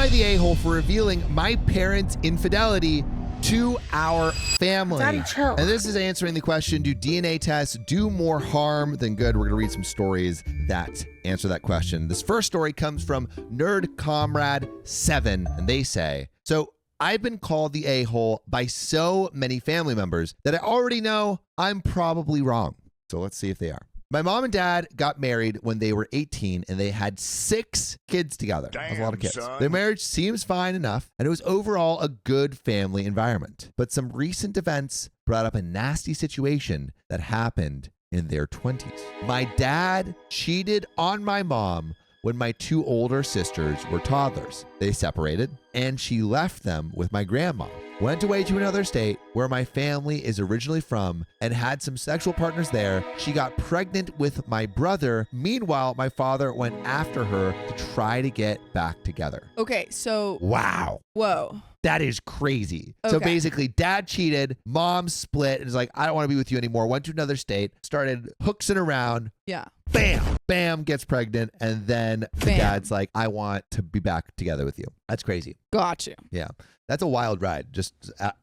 the a-hole for revealing my parents' infidelity to our family? Daddy, chill. And this is answering the question, do DNA tests do more harm than good? We're going to read some stories that answer that question. This first story comes from Nerd Comrade 7, and they say, so I've been called the a-hole by so many family members that I already know I'm probably wrong. So let's see if they are. My mom and dad got married when they were 18 and they had 6 kids together. That's a lot of kids. Son. Their marriage seems fine enough and it was overall a good family environment. But some recent events brought up a nasty situation that happened in their 20s. My dad cheated on my mom when my 2 older sisters were toddlers. They separated and she left them with my grandma. Went away to another state where my family is originally from and had some sexual partners there. She got pregnant with my brother. Meanwhile, my father went after her to try to get back together. Okay, so... Wow. Whoa. That is crazy. So Okay. basically, dad cheated, mom split, and is like, I don't want to be with you anymore. Went to another state, started hooksing around. Yeah. Bam, bam, gets pregnant. And then the Bam. dad's like, I want to be back together with you. That's crazy. Got you. Yeah. That's a wild ride. Just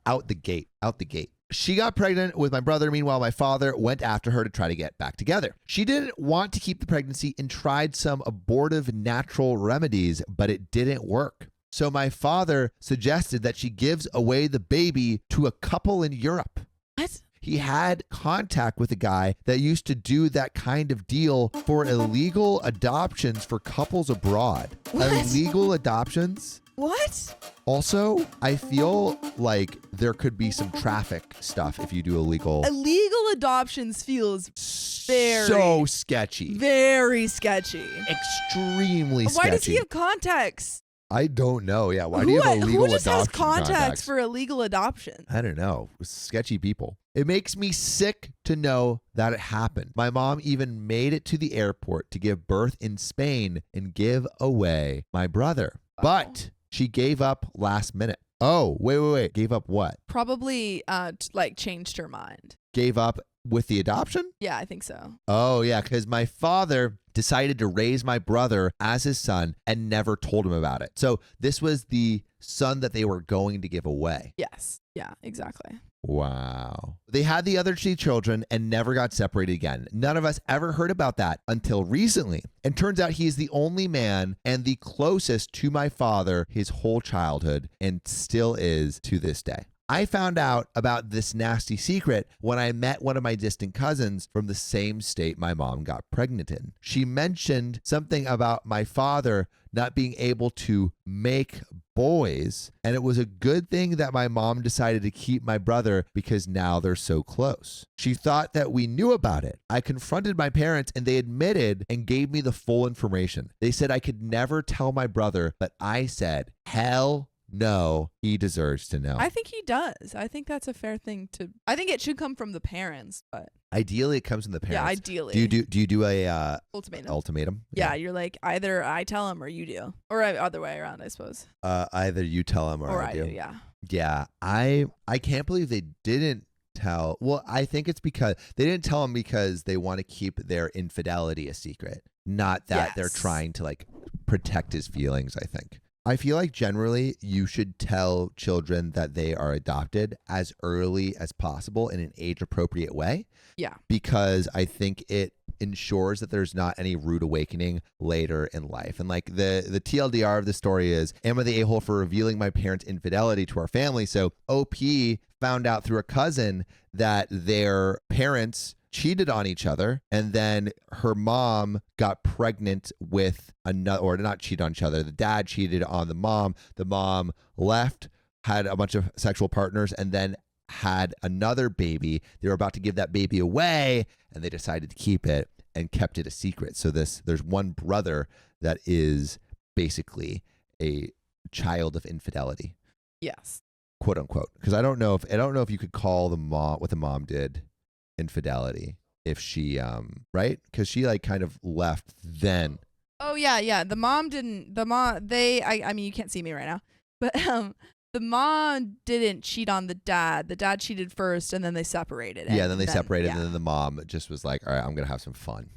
out the gate. She got pregnant with my brother. Meanwhile, my father went after her to try to get back together. She didn't want to keep the pregnancy and tried some abortive natural remedies, but it didn't work. So my father suggested that she gives away the baby to a couple in Europe. What? He had contact with a guy that used to do that kind of deal for illegal adoptions for couples abroad. What? Illegal adoptions? What? Also, I feel like there could be some traffic stuff if you do illegal. Illegal adoptions feels very... So sketchy. very sketchy. Extremely sketchy. Why does he have contacts? I don't know. Yeah. Why do you have illegal Who just has adoption contacts for illegal adoption? I don't know. Sketchy people. It makes me sick to know that it happened. My mom even made it to the airport to give birth in Spain and give away my brother. But she gave up last minute. Oh, wait. Gave up what? Probably changed her mind. Gave up with the adoption? Yeah, I think so. Oh, yeah, because my father decided to raise my brother as his son and never told him about it. So this was the son that they were going to give away. Yes. Yeah, exactly. Wow. They had the other 2 children and never got separated again. None of us ever heard about that until recently. And turns out he is the only man and the closest to my father his whole childhood and still is to this day. I found out about this nasty secret when I met one of my distant cousins from the same state my mom got pregnant in. She mentioned something about my father not being able to make boys, and it was a good thing that my mom decided to keep my brother because now they're so close. She thought that we knew about it. I confronted my parents and they admitted and gave me the full information. They said I could never tell my brother, but I said, hell no, he deserves to know. I think he does. I think that's a fair thing to... I think it should come from the parents, but... Ideally, it comes from the parents. Yeah, ideally. Do you do a ultimatum? Yeah, you're like, either I tell him or you do. Or other way around, I suppose. Either you tell him or I do. Yeah. Yeah, I can't believe they didn't tell. Well, I think it's because they didn't tell him because they want to keep their infidelity a secret, not that they're trying to like protect his feelings, I think. I feel like generally you should tell children that they are adopted as early as possible in an age-appropriate way. Yeah. Because I think it ensures that there's not any rude awakening later in life. And like the TLDR of the story is, am I the a-hole for revealing my parents' infidelity to our family? So OP found out through a cousin that their parents cheated on each other, and then her mom got pregnant with another, or not cheated on each other. The dad cheated on the mom. The mom left, had a bunch of sexual partners, and then had another baby. They were about to give that baby away, and they decided to keep it and kept it a secret. So there's one brother that is basically a child of infidelity. Yes. Quote unquote. Because I don't know if you could call the mom what the mom did infidelity if she right, because she like kind of left then. Oh yeah the mom I mean you can't see me right now, but the mom didn't cheat on the dad cheated first and then they separated Then they separated and then the mom just was like, all right, I'm gonna have some fun.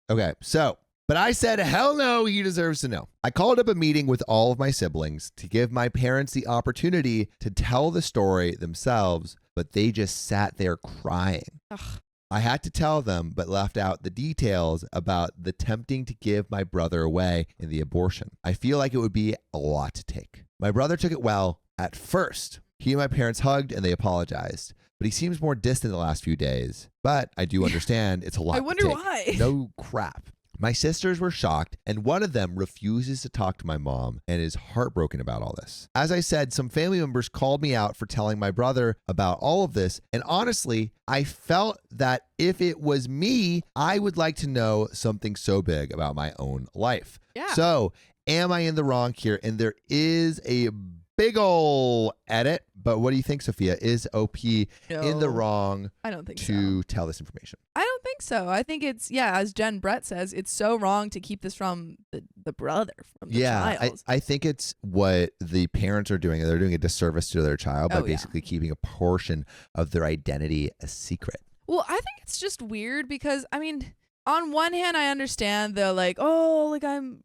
Okay, so But I said, hell no, he deserves to know. I called up a meeting with all of my siblings to give my parents the opportunity to tell the story themselves, but they just sat there crying. Ugh. I had to tell them, but left out the details about the tempting to give my brother away in the abortion. I feel like it would be a lot to take. My brother took it well at first. He and my parents hugged and they apologized, but he seems more distant the last few days. But I do understand it's a lot I wonder to take. why. No crap. My sisters were shocked, and one of them refuses to talk to my mom and is heartbroken about all this. As I said, some family members called me out for telling my brother about all of this, and honestly, I felt that if it was me, I would like to know something so big about my own life. Yeah. So, am I in the wrong here? And there is a big ol' edit, but what do you think, Sophia? Is OP in the wrong I don't think to so. tell this information? I don't think so. I think it's, as Jen Brett says, it's so wrong to keep this from the brother, from the child. I think it's what the parents are doing. They're doing a disservice to their child by basically keeping a portion of their identity a secret. Well, I think it's just weird because, I mean, on one hand, I understand they're like, oh, like I'm,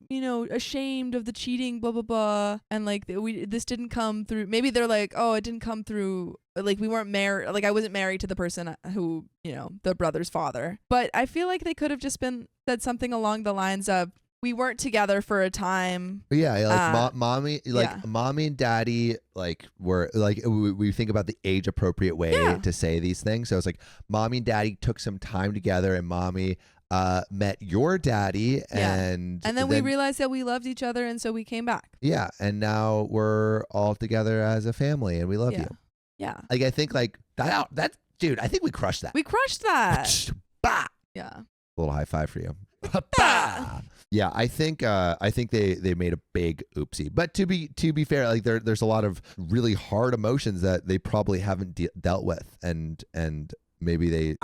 ashamed of the cheating, blah, blah, blah. And like, this didn't come through. Maybe they're like, oh, it didn't come through. Like we weren't married. Like I wasn't married to the person who, the brother's father. But I feel like they could have just said something along the lines of, we weren't together for a time. Yeah, like mommy and daddy, like were like we think about the age appropriate way to say these things. So it's like mommy and daddy took some time together, and mommy met your daddy, and then we realized that we loved each other, and so we came back. Yeah, and now we're all together as a family, and we love you. Yeah, like I think like that dude. I think we crushed that. We crushed that. Bah! Yeah. A little high five for you. Bah! Yeah, I think they made a big oopsie. But to be fair, like there's a lot of really hard emotions that they probably haven't dealt with, and maybe they.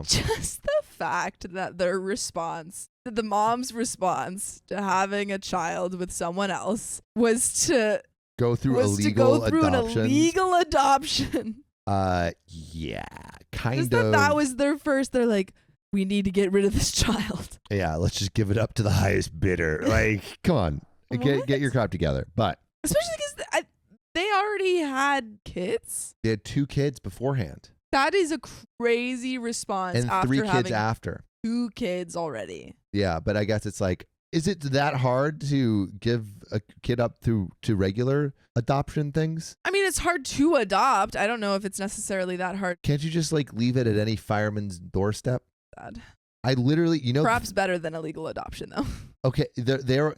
Just the fact that the mom's response to having a child with someone else was to go through an illegal adoption. Yeah, kind of. That was their first. They're like, we need to get rid of this child. Yeah, let's just give it up to the highest bidder. Like, come on, get your crap together. But especially because they already had kids. They had 2 kids beforehand. That is a crazy response. And after 3 kids having after. 2 kids already. Yeah, but I guess it's like, is it that hard to give a kid up to regular adoption things? I mean, it's hard to adopt. I don't know if it's necessarily that hard. Can't you just like leave it at any fireman's doorstep? Sad. I literally, perhaps better than illegal adoption though. Okay, they're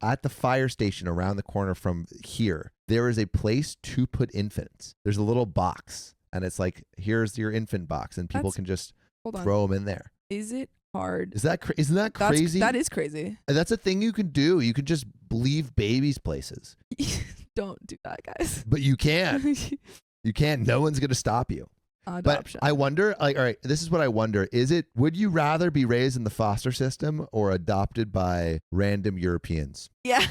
at the fire station around the corner from here. There is a place to put infants. There's a little box, and it's like, here's your infant box, and people can just throw them in there. Is it hard? Isn't that crazy? That is crazy. That's a thing you can do. You can just leave babies places. Don't do that, guys. But you can. You can. No one's gonna stop you. Adoption. But I wonder, like, all right, this is what I wonder. Would you rather be raised in the foster system or adopted by random Europeans? Yeah.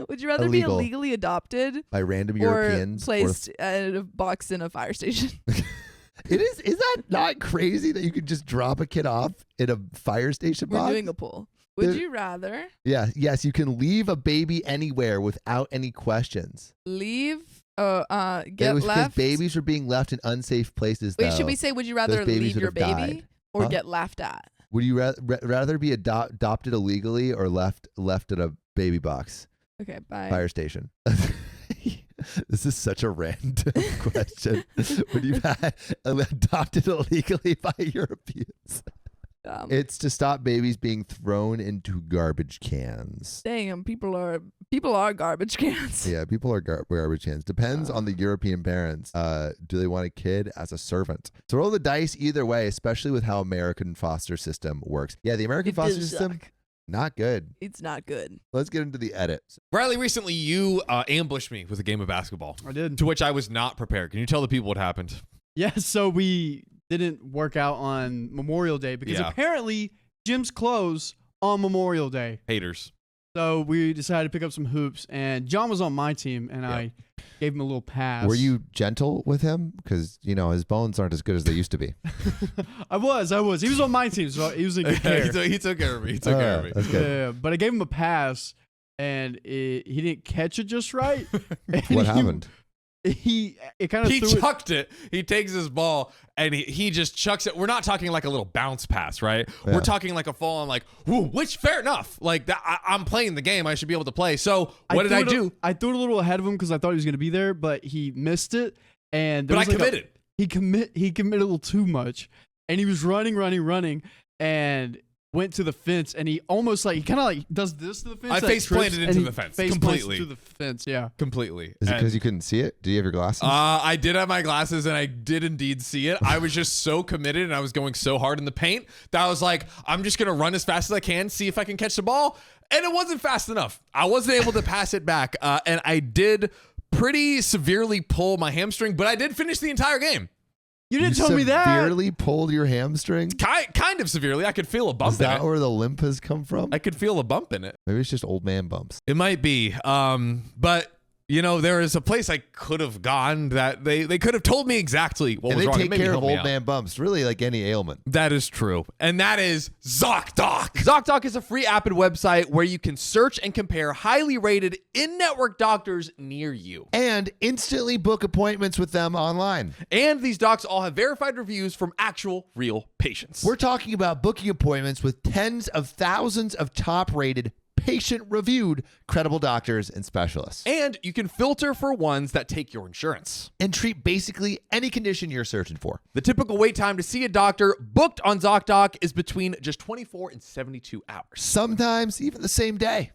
Would you rather be illegally adopted by random Europeans or placed in a box in a fire station? Is that not crazy that you could just drop a kid off in a fire station box? We're doing a poll. Would you rather? Yeah. Yes, you can leave a baby anywhere without any questions. Get left. Because babies are being left in unsafe places. Wait, should we say, would you rather leave your baby or get laughed at? Would you rather be adopted illegally or left at a baby box? Okay, bye. Fire station. This is such a random question. Would you be adopted illegally by Europeans? It's to stop babies being thrown into garbage cans. Dang, people are garbage cans. Yeah, people are garbage cans. Depends on the European parents. Do they want a kid as a servant? So roll the dice either way, especially with how American foster system works. Yeah, the American foster system, not good. It's not good. Let's get into the edits. Riley, recently you ambushed me with a game of basketball. I did. To which I was not prepared. Can you tell the people what happened? Yeah, so we didn't work out on Memorial Day because apparently gyms close on Memorial Day. Haters. So we decided to pick up some hoops, and John was on my team, and I gave him a little pass. Were you gentle with him? Because, his bones aren't as good as they used to be. I was. He was on my team, so he was in good care. he took care of me. He took care of me. That's good. Yeah, but I gave him a pass, and he didn't catch it just right. What happened? He kind of chucked it. He takes his ball and he just chucks it. We're not talking like a little bounce pass, right? Yeah. We're talking like a full on like, whoo, which fair enough. Like that, I'm playing the game. I should be able to play. So what did I do? I threw it a little ahead of him because I thought he was going to be there, but he missed it. But I committed. He committed a little too much, and he was running, and went to the fence, and he almost he kind of does this to the fence. I face planted into the fence completely. To the fence, yeah, completely. Is it because you couldn't see it? Do you have your glasses? I did have my glasses, and I did indeed see it. I was just so committed, and I was going so hard in the paint that I was like, I'm just gonna run as fast as I can, see if I can catch the ball, and it wasn't fast enough. I wasn't able to pass it back, and I did pretty severely pull my hamstring, but I did finish the entire game. You didn't tell me that. Severely pulled your hamstring? Kind of severely. I could feel a bump Is in that it. where the limp has come from? I could feel a bump in it. Maybe it's just old man bumps. It might be. But there is a place I could have gone that they could have told me exactly what was wrong. And they take care of old man bumps, really like any ailment. That is true. And that is ZocDoc. ZocDoc is a free app and website where you can search and compare highly rated in-network doctors near you. And instantly book appointments with them online. And these docs all have verified reviews from actual real patients. We're talking about booking appointments with tens of thousands of top-rated, patient-reviewed, credible doctors and specialists. And you can filter for ones that take your insurance. And treat basically any condition you're searching for. The typical wait time to see a doctor booked on ZocDoc is between just 24 and 72 hours. Sometimes even the same day.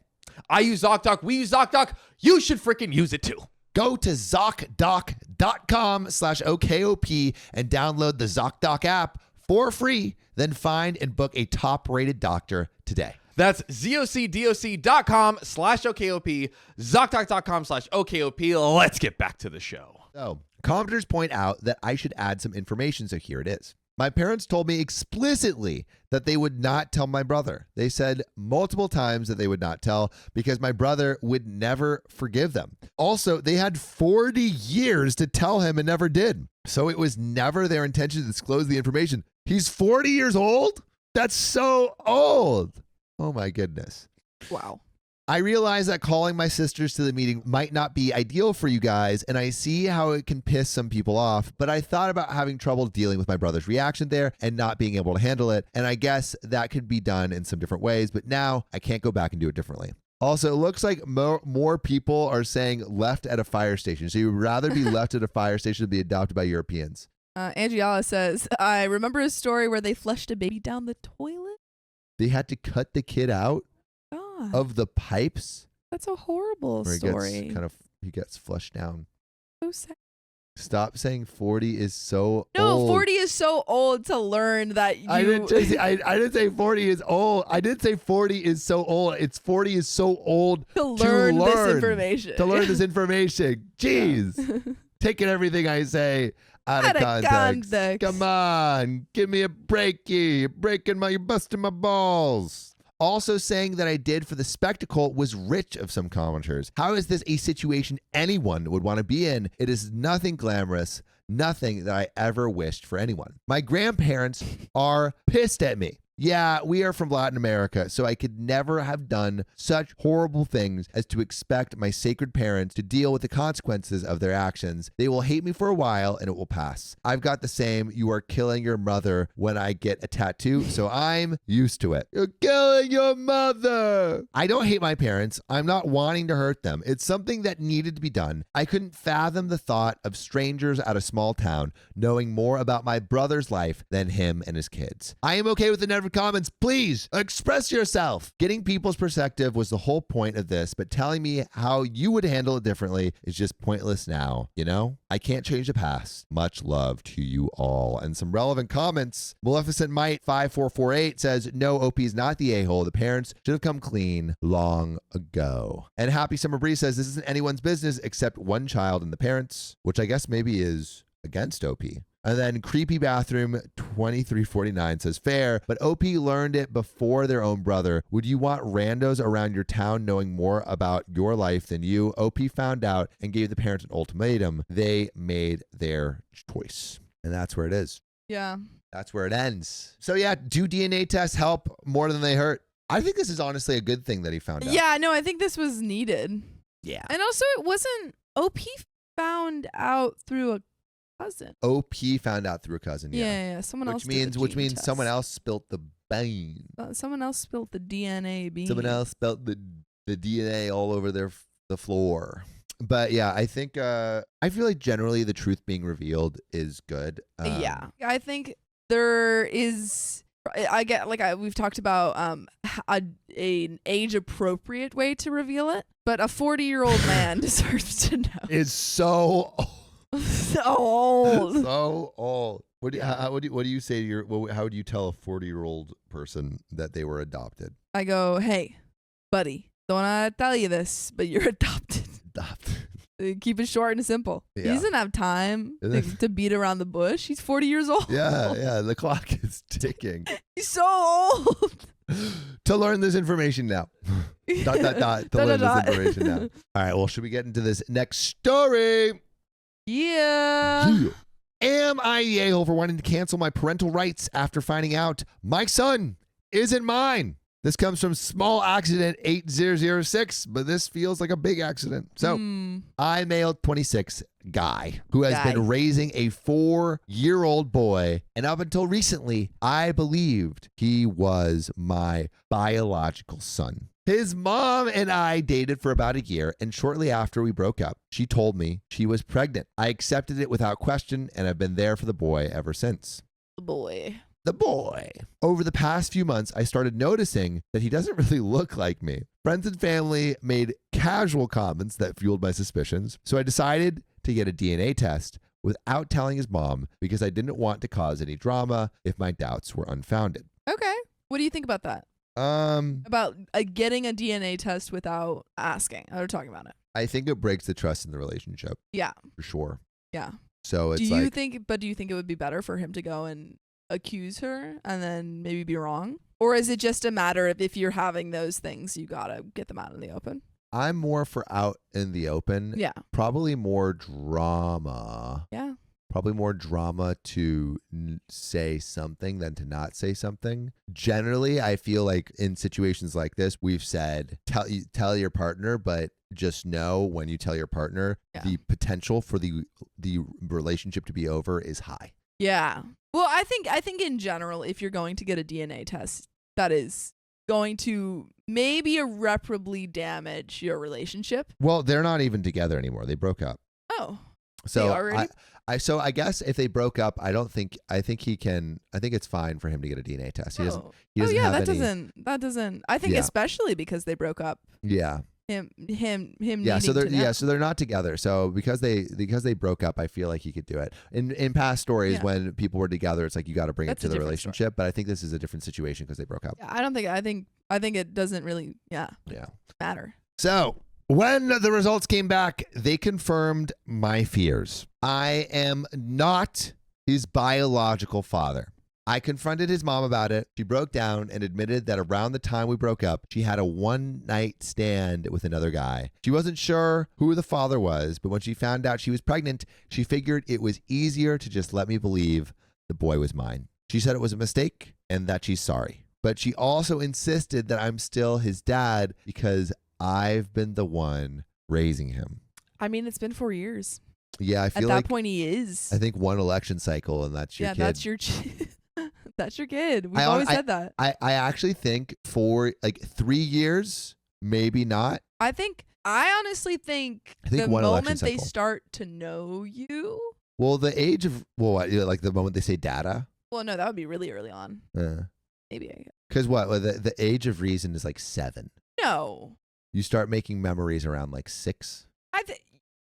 I use ZocDoc. We use ZocDoc. You should freaking use it too. Go to ZocDoc.com/OKOP and download the ZocDoc app for free. Then find and book a top-rated doctor today. That's ZocDoc.com/OKOP, ZocDoc.com/OKOP. Let's get back to the show. So, commenters point out that I should add some information, so here it is. My parents told me explicitly that they would not tell my brother. They said multiple times that they would not tell because my brother would never forgive them. Also, they had 40 years to tell him and never did. So it was never their intention to disclose the information. He's 40 years old? That's so old. Oh my goodness. Wow. I realize that calling my sisters to the meeting might not be ideal for you guys, and I see how it can piss some people off, but I thought about having trouble dealing with my brother's reaction there and not being able to handle it, and I guess that could be done in some different ways, but now I can't go back and do it differently. Also, it looks like more people are saying left at a fire station, so you'd rather be left at a fire station than be adopted by Europeans. Angiala says, I remember a story where they flushed a baby down the toilet. They had to cut the kid out God, of the pipes. that's a horrible Where story. he gets flushed down. So sad. Stop saying 40 is so No, old. 40 is so old to learn that you. I didn't say 40 is old. I did say 40 is so old. It's 40 is so old to learn this information. To learn this information. Jeez. Taking everything I say out of context. Come on. Give me a breaky. You're busting my balls. Also saying that I did for the spectacle was rich of some commenters. How is this a situation anyone would want to be in? It is nothing glamorous, nothing that I ever wished for anyone. My grandparents are pissed at me. Yeah, we are from Latin America, so I could never have done such horrible things as to expect my sacred parents to deal with the consequences of their actions. They will hate me for a while and it will pass. I've got the same, you are killing your mother when I get a tattoo, so I'm used to it. You're killing your mother. I don't hate my parents. I'm not wanting to hurt them. It's something that needed to be done. I couldn't fathom the thought of strangers at a small town knowing more about my brother's life than him and his kids. I am okay with the never comments. Please express yourself. Getting people's perspective was the whole point of this, but telling me how you would handle it differently is just pointless now. You know, I can't change the past. Much love to you all. And some relevant comments. Maleficent Might 5448 says, no, OP is not the a-hole. The parents should have come clean long ago. And Happy Summer Breeze says, this isn't anyone's business except one child and the parents, which I guess maybe is against OP. And then Creepy Bathroom 2349 says, fair, but OP learned it before their own brother. Would you want randos around your town knowing more about your life than you? OP found out and gave the parents an ultimatum. They made their choice. And that's where it is. Yeah. That's where it ends. So yeah, do DNA tests help more than they hurt? I think this is honestly a good thing that he found out. Yeah, no, I think this was needed. Yeah. And also, it wasn't OP found out through a cousin. OP found out through a cousin. Yeah. Someone else. Which means someone else spilt the bean. Someone else spilled the DNA bean. Someone else spilled the DNA all over the floor. But yeah, I think I feel like generally the truth being revealed is good. Yeah, I think there is. I get we've talked about an age appropriate way to reveal it, but a 40-year-old man deserves to know. Is so So old. so old. What do you say to your? How would you tell a 40-year-old person that they were adopted? I go, hey, buddy, don't want to tell you this, but you're adopted. Keep it short and simple. Yeah. He doesn't have time to beat around the bush. He's 40 years old. Yeah. The clock is ticking. He's so old. To learn this information now. To learn this information now. All right. Well, should we get into this next story? Yeah. Am I the a-hole for wanting to cancel my parental rights after finding out my son isn't mine? This comes from Small Accident 8006, but this feels like a big accident. So, I'm male 26 guy who has been raising a 4-year-old boy, and up until recently, I believed he was my biological son. His mom and I dated for about a year, and shortly after we broke up, she told me she was pregnant. I accepted it without question, and I've been there for the boy ever since. The boy. Over the past few months, I started noticing that he doesn't really look like me. Friends and family made casual comments that fueled my suspicions, so I decided to get a DNA test without telling his mom because I didn't want to cause any drama if my doubts were unfounded. Okay. What do you think about that? About getting a DNA test without asking or talking about it? I think it breaks the trust in the relationship. Yeah. For sure. Yeah. So it's do you think it would be better for him to go and accuse her and then maybe be wrong? Or is it just a matter of if you're having those things, you gotta get them out in the open? I'm more for out in the open. Yeah. Probably more drama. Yeah. Probably more drama to say something than to not say something. Generally, I feel like in situations like this, we've said, tell your partner, but just know when you tell your partner, the potential for the relationship to be over is high. Yeah. Well, I think in general, if you're going to get a DNA test, that is going to maybe irreparably damage your relationship. Well, they're not even together anymore. They broke up. Oh. So already? I guess if they broke up, I think it's fine for him to get a DNA test. He doesn't that doesn't I think especially because they broke up. Yeah. Him so they're not together. So because they broke up, I feel like he could do it. In past stories when people were together, it's like you got to bring it to the relationship, but I think this is a different situation because they broke up. Yeah, I think it doesn't really matter. So, when the results came back, they confirmed my fears. I am not his biological father. I confronted his mom about it. She broke down and admitted that around the time we broke up, she had a one-night stand with another guy. She wasn't sure who the father was, but when she found out she was pregnant, she figured it was easier to just let me believe the boy was mine. She said it was a mistake and that she's sorry. But she also insisted that I'm still his dad because I've been the one raising him. I mean, it's been 4 years. Yeah, I feel at that point he is. I think one election cycle and that's your kid. Yeah, that's your kid. We've always said that. I actually think for 3 years, maybe not. I honestly think the moment they start to know you. Well, the age of like the moment they say data. Well, no, that would be really early on. Maybe. Because the age of reason is like 7. No. You start making memories around like 6.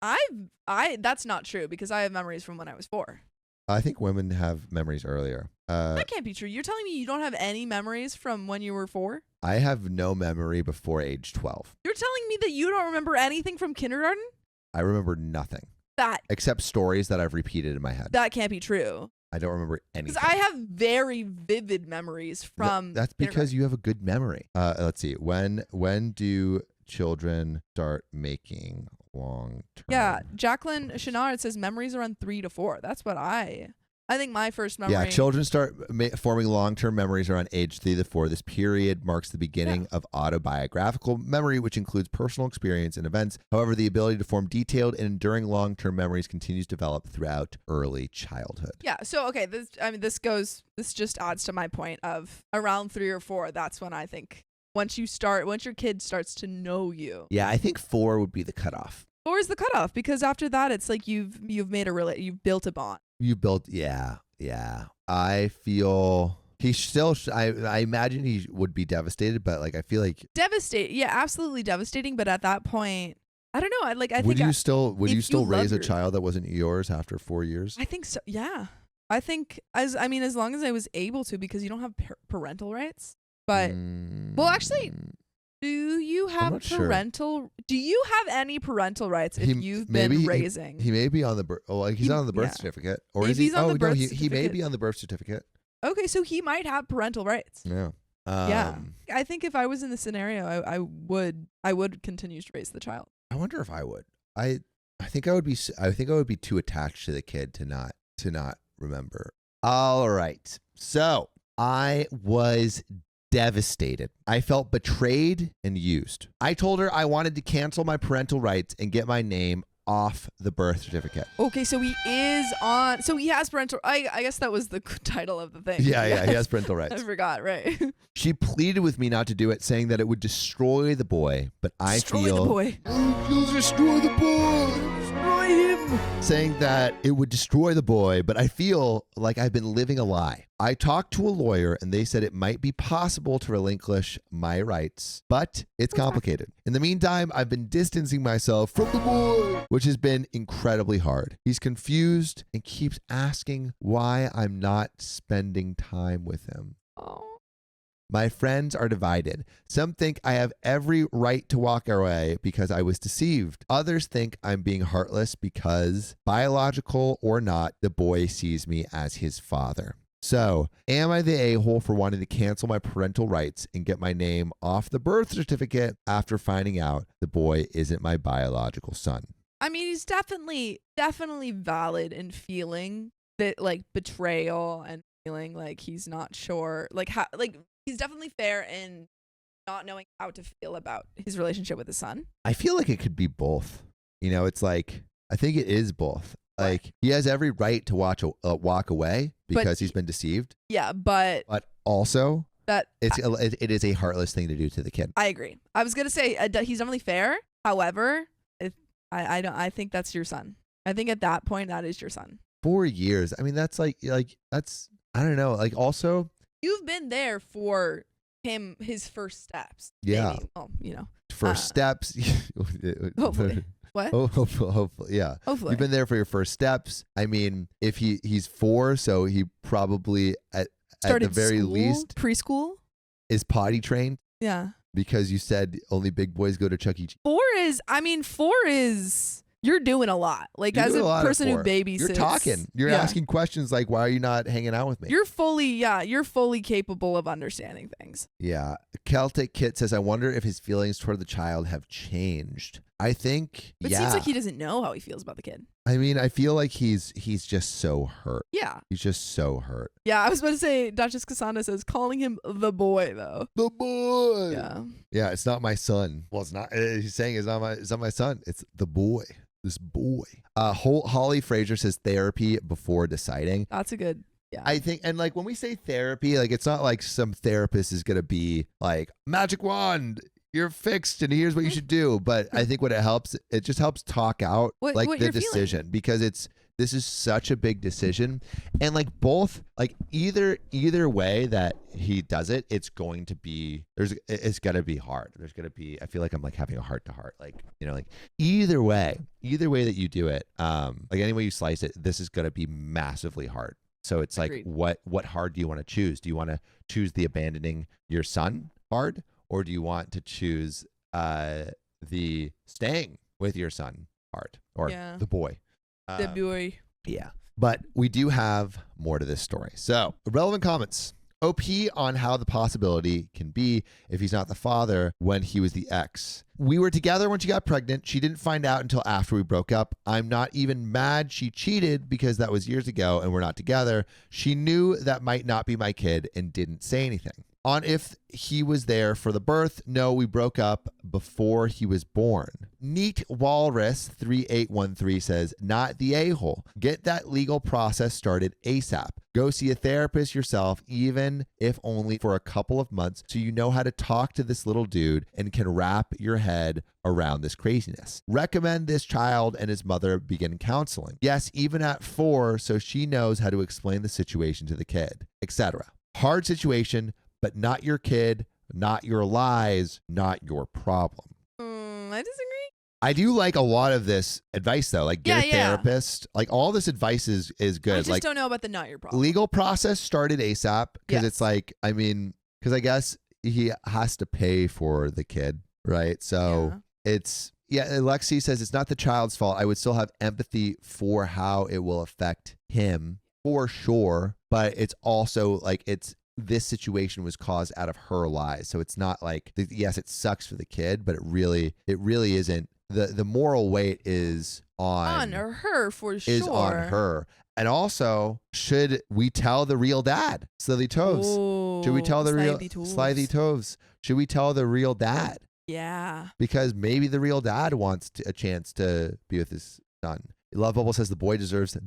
That's not true because I have memories from when I was 4. I think women have memories earlier. That can't be true. You're telling me you don't have any memories from when you were 4? I have no memory before age 12. You're telling me that you don't remember anything from kindergarten? I remember nothing. That except stories that I've repeated in my head. that can't be true. I don't remember anything. Because I have very vivid memories from. That's because you have a good memory. Let's see. When do children start making long term? Yeah, Jacqueline Chenard says memories around 3 to 4. That's what I think my first memory. Yeah, children start forming long-term memories around age 3 to 4. This period marks the beginning of autobiographical memory, which includes personal experience and events. However, the ability to form detailed and enduring long-term memories continues to develop throughout early childhood. Yeah. So okay, this just adds to my point of around 3 or 4. That's when I think once your kid starts to know you. Yeah, I think 4 would be the cutoff. 4 is the cutoff because after that, it's like you've you've built a bond. You built, yeah. I feel he still, I imagine he would be devastated, but like I feel like Devastating. Yeah, absolutely devastating. But at that point, I don't know. I would you still raise a your- child that wasn't yours after 4 years? I think so. Yeah. I think as long as I was able to, because you don't have parental rights. But well, actually, do you have not sure. parental? Do you have any parental rights if you've been raising? He may be on the birth. Oh, like he's not on the birth certificate, or If is he? he's on the birth he may certificate- be on the birth certificate. Okay, so he might have parental rights. Yeah. Yeah, I think if I was in the scenario, I would continue to raise the child. I wonder if I would. I think I would be. I think I would be too attached to the kid to not remember. All right. So I was devastated. I felt betrayed and used. I told her I wanted to cancel my parental rights and get my name off the birth certificate. Okay, so he is on. So he has parental. I guess that was the title of the thing. Yeah, he has parental I rights. forgot. Right. She pleaded with me not to do it, saying that it would destroy the boy. But I Destroy feel the boy. You'll destroy the boy. Destroy him. Saying that it would destroy the boy, but I feel like I've been living a lie. I talked to a lawyer and they said it might be possible to relinquish my rights, but it's complicated. In the meantime, I've been distancing myself from the boy, which has been incredibly hard. He's confused and keeps asking why I'm not spending time with him. Oh. My friends are divided. Some think I have every right to walk away because I was deceived. Others think I'm being heartless because, biological or not, the boy sees me as his father. So, am I the a-hole for wanting to cancel my parental rights and get my name off the birth certificate after finding out the boy isn't my biological son? I mean, he's definitely valid in feeling that, like, betrayal and feeling like he's not sure, like how, like he's definitely fair in not knowing how to feel about his relationship with his son. I feel like it could be both. You know, it's like, I think it is both. Like, he has every right to walk away because he's been deceived. Yeah, but also that it is a heartless thing to do to the kid. I agree. I was gonna say he's definitely fair. However, I think that's your son. I think at that point that is your son. 4 years. I mean, that's like that's, I don't know. Like, also, You've been there for him, his first steps. Yeah. Maybe. Well, you know. first steps. Hopefully. What? Oh, hopefully, yeah. Hopefully. You've been there for your first steps. I mean, if he's 4, so he probably at the very least preschool. is potty trained. Yeah. Because you said only big boys go to Chuck E. Cheese. 4 is you're doing a lot. Like, You're as doing a lot at person who 4. babysits. You're talking. You're asking questions like, why are you not hanging out with me? You're fully capable of understanding things. Yeah. Celtic Kit says, I wonder if his feelings toward the child have changed. I think, It seems like he doesn't know how he feels about the kid. I mean, I feel like he's just so hurt. Yeah. He's just so hurt. Yeah, I was about to say, Duchess Cassandra says, calling him the boy, though. The boy. Yeah. Yeah, it's not my son. Well, it's not. He's saying it's not my son. It's the boy. This boy. Holly Fraser says therapy before deciding. That's a good. Yeah. I think, and like when we say therapy, like it's not like some therapist is gonna be like magic wand, you're fixed, and here's what you should do. But I think it just helps talk out what the you're decision feeling. because this is such a big decision, and like both, like either way that he does it, it's going to be it's gonna be hard. There's gonna be, I feel like I'm like having a heart to heart, like, you know, like either way that you do it, like any way you slice it, this is gonna be massively hard. So it's Agreed. like, what hard do you want to choose? Do you want to choose the abandoning your son hard, or do you want to choose the staying with your son hard, or Yeah. the boy? February. Yeah. But we do have more to this story. So, relevant comments. OP on how the possibility can be if he's not the father when he was the ex. We were together when she got pregnant. She didn't find out until after we broke up. I'm not even mad she cheated because that was years ago and we're not together. She knew that might not be my kid and didn't say anything. On if he was there for the birth, no, we broke up before he was born. Neat Walrus 3813 says, not the a-hole. Get that legal process started ASAP. Go see a therapist yourself, even if only for a couple of months, so you know how to talk to this little dude and can wrap your head around this craziness. Recommend this child and his mother begin counseling. Yes, even at 4, so she knows how to explain the situation to the kid, etc. Hard situation, but not your kid, not your lies, not your problem. I disagree. I do like a lot of this advice though, like get a therapist. Like all this advice is good. I just like don't know about the not your problem. legal process started ASAP because Yes. it's like, I mean, because I guess he has to pay for the kid, right? So it's, Lexi says it's not the child's fault. I would still have empathy for how it will affect him for sure, but it's also like this situation was caused out of her lies. So it's not like, yes, it sucks for the kid, but it really isn't. The moral weight is on her for sure. Is on her. And also, should we tell the real dad? Slithy Toves. Should we tell the real Slithy Toves? Should we tell the real dad? Yeah. Because maybe the real dad wants a chance to be with his son. Love Bubble says the boy deserves to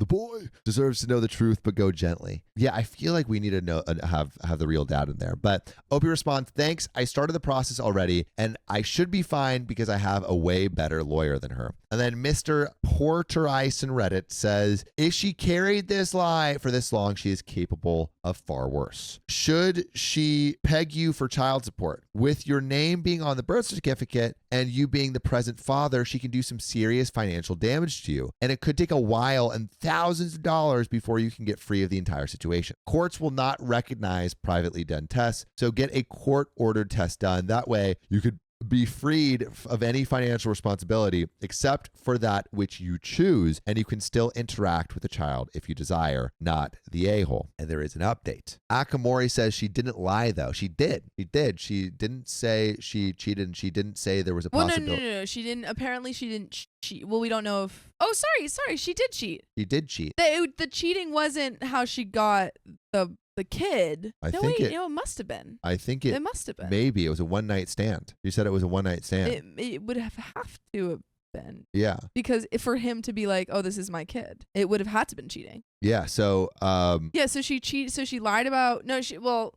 know the truth, but go gently. Yeah, I feel like we need to know have the real dad in there. But Opie responds, thanks. I started the process already, and I should be fine because I have a way better lawyer than her. And then Mr. Porterice in Reddit says, if she carried this lie for this long, she is capable of far worse. Should she peg you for child support? With your name being on the birth certificate and you being the present father, she can do some serious financial damage to you. And it could take a while and thousands of dollars before you can get free of the entire situation. Courts will not recognize privately done tests, so get a court-ordered test done. That way, you could be freed of any financial responsibility except for that which you choose, and you can still interact with the child if you desire, not the a-hole. And there is an update. Akamori says she didn't lie though. She did. She didn't say she cheated, and she didn't say there was a possibility. No. She didn't. Apparently, she didn't cheat. Well, we don't know if. Oh, sorry. She did cheat. She did cheat. The cheating wasn't how she got the kid. It must have been. I think it must have been. Maybe it was a one-night stand. You said it was a one-night stand. It would have to have been. Yeah. Because for him to be like, oh, this is my kid, it would have had to been cheating. Yeah. So. So she cheated. So she lied about. No.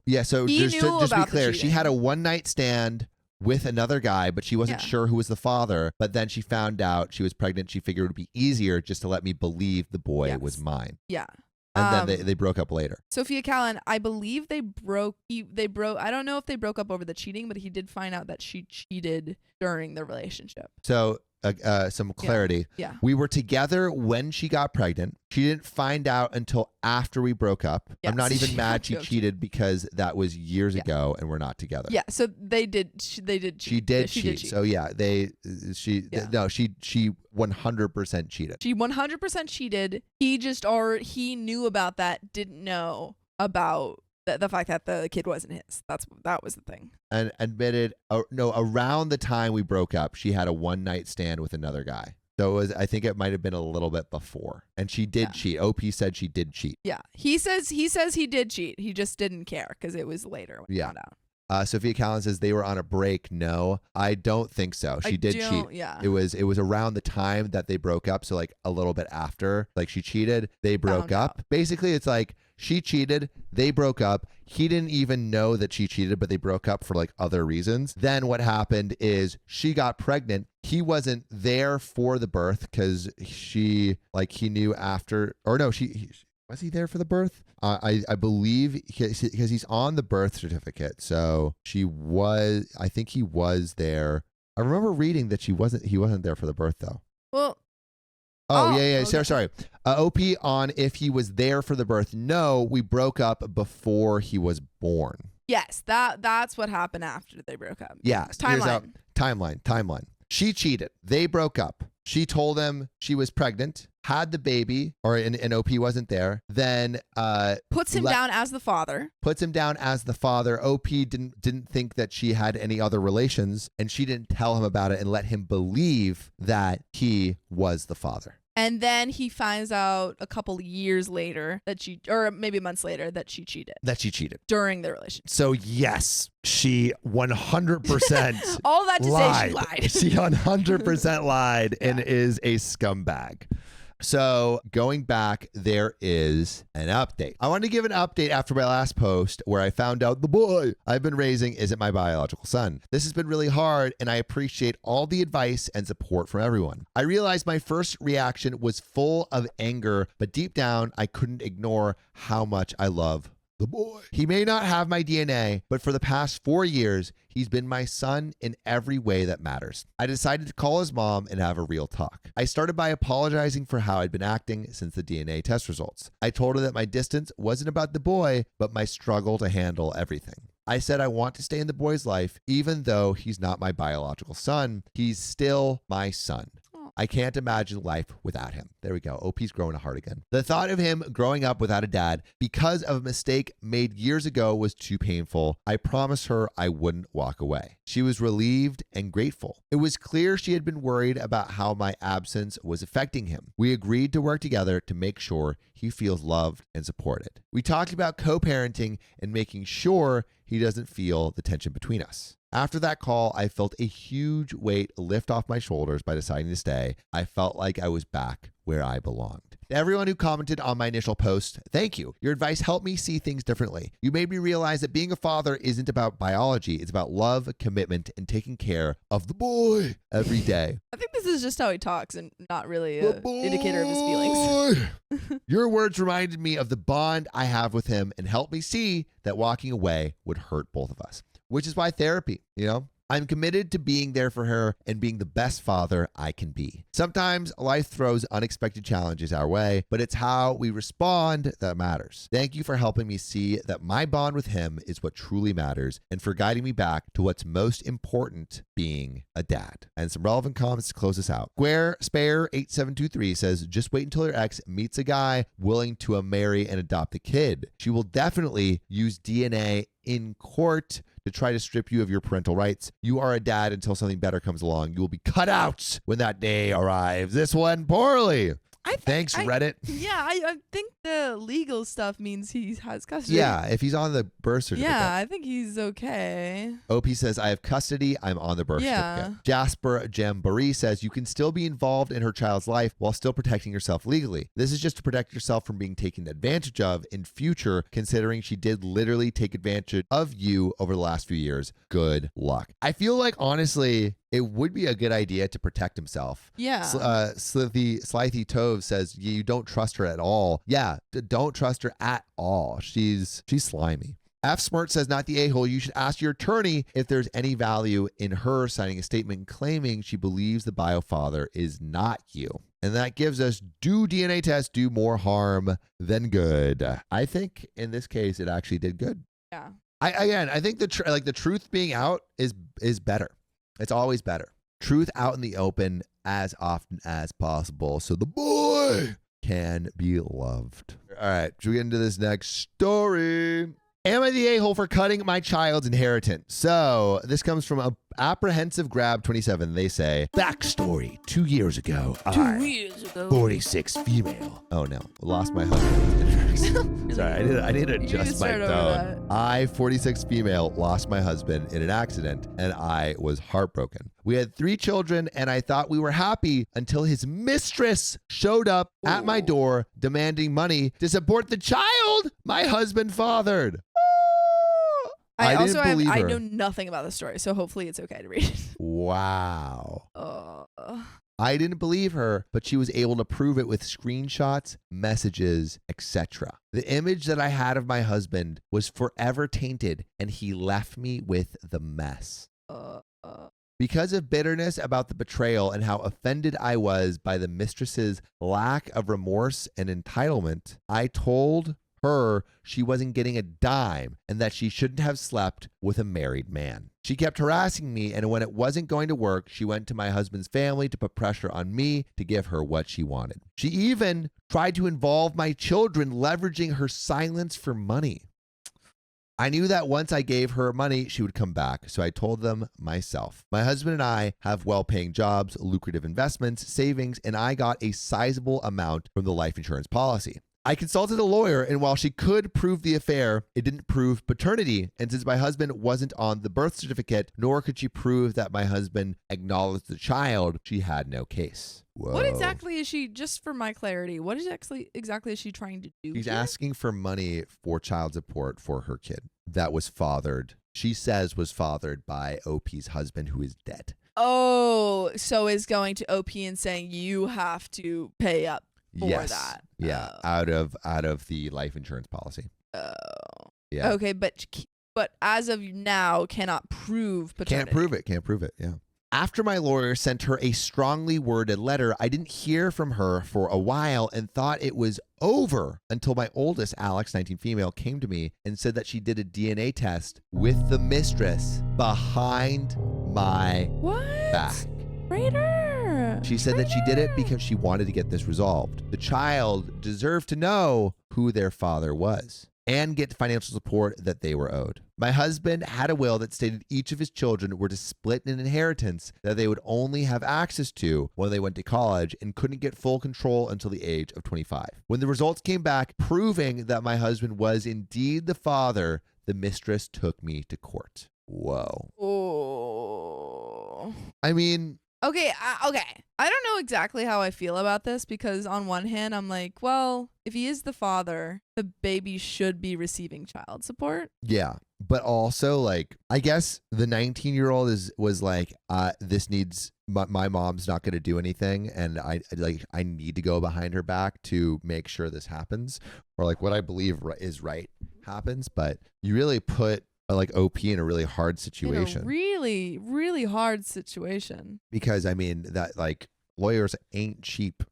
Yeah. So just to be clear, she had a one-night stand with another guy, but she wasn't sure who was the father. But then she found out she was pregnant. She figured it would be easier just to let me believe the boy was mine. Yeah. And then they broke up later. Sophia Callan, I believe they broke. I don't know if they broke up over the cheating, but he did find out that she cheated during the relationship. So some clarity. Yeah. We were together when she got pregnant. She didn't find out until after we broke up. Yeah, I'm not so even mad she cheated because that was years ago and we're not together. Yeah. So they did. She did cheat. She did cheat. So yeah, she 100% cheated. She 100% cheated. He knew about that. Didn't know about the fact that the kid wasn't his. That was the thing. And admitted, around the time we broke up, she had a one-night stand with another guy. So I think it might have been a little bit before. And she did cheat. OP said she did cheat. Yeah. He says he did cheat. He just didn't care because it was later when he found out. Sophia Callan says they were on a break. No, I don't think so. She did cheat. Yeah. It was around the time that they broke up. So like a little bit after, like she cheated, they broke up. Basically, it's like she cheated, they broke up. He didn't even know that she cheated, but they broke up for like other reasons. Then what happened is she got pregnant. He wasn't there for the birth because he knew after, or no, was he there for the birth? I believe because he's on the birth certificate. So I think he was there. I remember reading that he wasn't there for the birth though. Well. Yeah. Okay. Sorry. OP on if he was there for the birth. No, we broke up before he was born. Yes, that's what happened after they broke up. Yeah. Timeline. Timeline. She cheated. They broke up. She told him she was pregnant. had the baby, or and OP wasn't there, then Puts him down as the father. puts him down as the father. OP didn't think that she had any other relations, and she didn't tell him about it and let him believe that he was the father. And then he finds out a couple years later that or maybe months later, that she cheated during the relationship. So yes, she 100% All that to lied. say she lied. She 100% lied and is a scumbag. So going back, there is an update. I wanted to give an update after my last post where I found out the boy I've been raising isn't my biological son. This has been really hard, and I appreciate all the advice and support from everyone. I realized my first reaction was full of anger, but deep down, I couldn't ignore how much I love the boy. He may not have my DNA, but for the past 4 years, he's been my son in every way that matters. I decided to call his mom and have a real talk. I started by apologizing for how I'd been acting since the DNA test results. I told her that my distance wasn't about the boy, but my struggle to handle everything. I said I want to stay in the boy's life, even though he's not my biological son. He's still my son. I can't imagine life without him. There we go. OP's growing a heart again. The thought of him growing up without a dad because of a mistake made years ago was too painful. I promised her I wouldn't walk away. She was relieved and grateful. It was clear she had been worried about how my absence was affecting him. We agreed to work together to make sure he feels loved and supported. We talked about co-parenting and making sure he doesn't feel the tension between us. After that call, I felt a huge weight lift off my shoulders by deciding to stay. I felt like I was back where I belonged. To everyone who commented on my initial post, thank you. Your advice helped me see things differently. You made me realize that being a father isn't about biology. It's about love, commitment, and taking care of the boy every day. I think this is just how he talks and not really an indicator of his feelings. Your words reminded me of the bond I have with him and helped me see that walking away would hurt both of us, which is why therapy, I'm committed to being there for her and being the best father I can be. Sometimes life throws unexpected challenges our way, but it's how we respond that matters. Thank you for helping me see that my bond with him is what truly matters and for guiding me back to what's most important, being a dad. And some relevant comments to close this out. Spare8723 says, just wait until your ex meets a guy willing to marry and adopt a kid. She will definitely use DNA in court to try to strip you of your parental rights. You are a dad until something better comes along. You will be cut out when that day arrives. This went poorly. Thanks, Reddit. Yeah, I think the legal stuff means he has custody. Yeah, if he's on the birth certificate. Yeah, I think he's okay. OP says, I have custody. I'm on the birth certificate. Jasper Jamboree says, you can still be involved in her child's life while still protecting yourself legally. This is just to protect yourself from being taken advantage of in future, considering she did literally take advantage of you over the last few years. Good luck. I feel like, honestly, it would be a good idea to protect himself. Yeah. Slithy Tove says, you don't trust her at all. Yeah, don't trust her at all. She's slimy. F Smart says, not the a-hole. You should ask your attorney if there's any value in her signing a statement claiming she believes the bio father is not you. And that gives us, do DNA tests do more harm than good? I think in this case, it actually did good. Yeah. I think the truth being out is better. It's always better. Truth out in the open as often as possible so the boy can be loved. All right, should we get into this next story? Am I the a-hole for cutting my child's inheritance? So this comes from a apprehensive grab 27. They say, backstory, 2 years ago, 2 years ago. 46 female. Oh no, lost my husband. Sorry, I need to adjust my tone. I, 46 female, lost my husband in an accident and I was heartbroken. We had 3 children and I thought we were happy until his mistress showed up at my door demanding money to support the child my husband fathered. I know nothing about the story, so hopefully it's okay to read it. Wow. I didn't believe her, but she was able to prove it with screenshots, messages, etc. The image that I had of my husband was forever tainted, and he left me with the mess. Because of bitterness about the betrayal and how offended I was by the mistress's lack of remorse and entitlement, I told her she wasn't getting a dime and that she shouldn't have slept with a married man. She kept harassing me, and when it wasn't going to work, she went to my husband's family to put pressure on me to give her what she wanted. She even tried to involve my children, leveraging her silence for money. I knew that once I gave her money, she would come back, so I told them myself. My husband and I have well-paying jobs, lucrative investments, savings, and I got a sizable amount from the life insurance policy. I consulted a lawyer, and while she could prove the affair, it didn't prove paternity. And since my husband wasn't on the birth certificate, nor could she prove that my husband acknowledged the child, she had no case. Whoa. What exactly is she, just for my clarity, what exactly is she trying to do? She's here? asking for money for child support for her kid that was fathered, she says was fathered by OP's husband, who is dead. Oh, so is going to OP and saying you have to pay up for Yes. that. Yeah, Oh. out of the life insurance policy. Oh. Yeah. Okay, but as of now, cannot prove paternity. Can't prove it. Yeah. After my lawyer sent her a strongly worded letter, I didn't hear from her for a while and thought it was over until my oldest, Alex, 19 female, came to me and said that she did a DNA test with the mistress behind my What? back. Raider. She said that she did it because she wanted to get this resolved. The child deserved to know who their father was and get financial support that they were owed. My husband had a will that stated each of his children were to split an inheritance that they would only have access to when they went to college and couldn't get full control until the age of 25. When the results came back proving that my husband was indeed the father, the mistress took me to court. Whoa. Oh. I mean, Okay, okay. I don't know exactly how I feel about this because on one hand, I'm like, well, if he is the father, the baby should be receiving child support. yeah. But also, like, I guess the 19-year-old was like, this needs, my mom's not going to do anything, and I need to go behind her back to make sure this happens, or like what I believe is right happens. But you really put like OP in a really hard situation. In a really, really hard situation. Because I mean that, like, lawyers ain't cheap.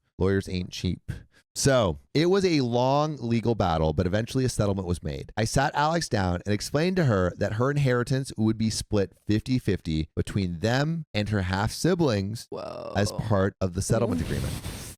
So it was a long legal battle, but eventually a settlement was made. I sat Alex down and explained to her that her inheritance would be split 50-50 between them and her half siblings Whoa. as part of the settlement agreement.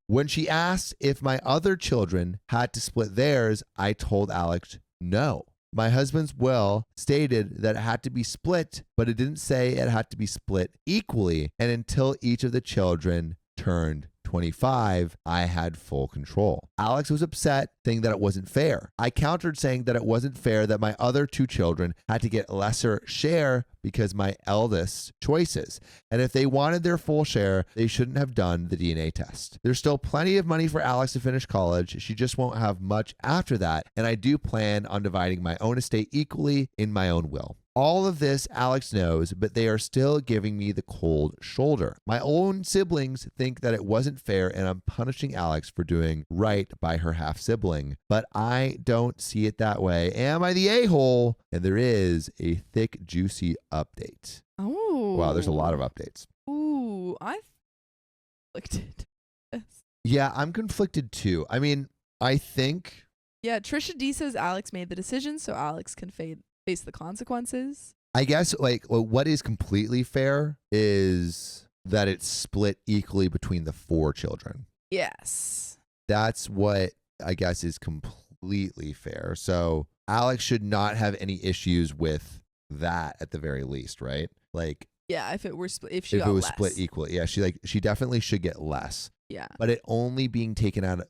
When she asked if my other children had to split theirs, I told Alex no. My husband's will stated that it had to be split, but it didn't say it had to be split equally. And until each of the children turned 25, I had full control. Alex was upset, saying that it wasn't fair. I countered, saying that it wasn't fair that my other two children had to get lesser share because my eldest choices. And if they wanted their full share, they shouldn't have done the DNA test. There's still plenty of money for Alex to finish college. She just won't have much after that. And I do plan on dividing my own estate equally in my own will. All of this Alex knows, but they are still giving me the cold shoulder. My own siblings think that it wasn't fair and I'm punishing Alex for doing right by her half sibling. But I don't see it that way. Am I the a-hole? And there is a thick, juicy update. Oh. Wow, there's a lot of updates. Ooh, I'm conflicted. Yeah, I'm conflicted too. I mean, I think... Yeah, Trisha D says Alex made the decision, so Alex can face the consequences. I guess, like, what is completely fair is that it's split equally between the 4 children. Yes. That's what I guess is completely fair. So Alex should not have any issues with that at the very least, right? Like, Yeah, if it were if she if got it was less. split equally, yeah, she definitely should get less. Yeah. But it only being taken out of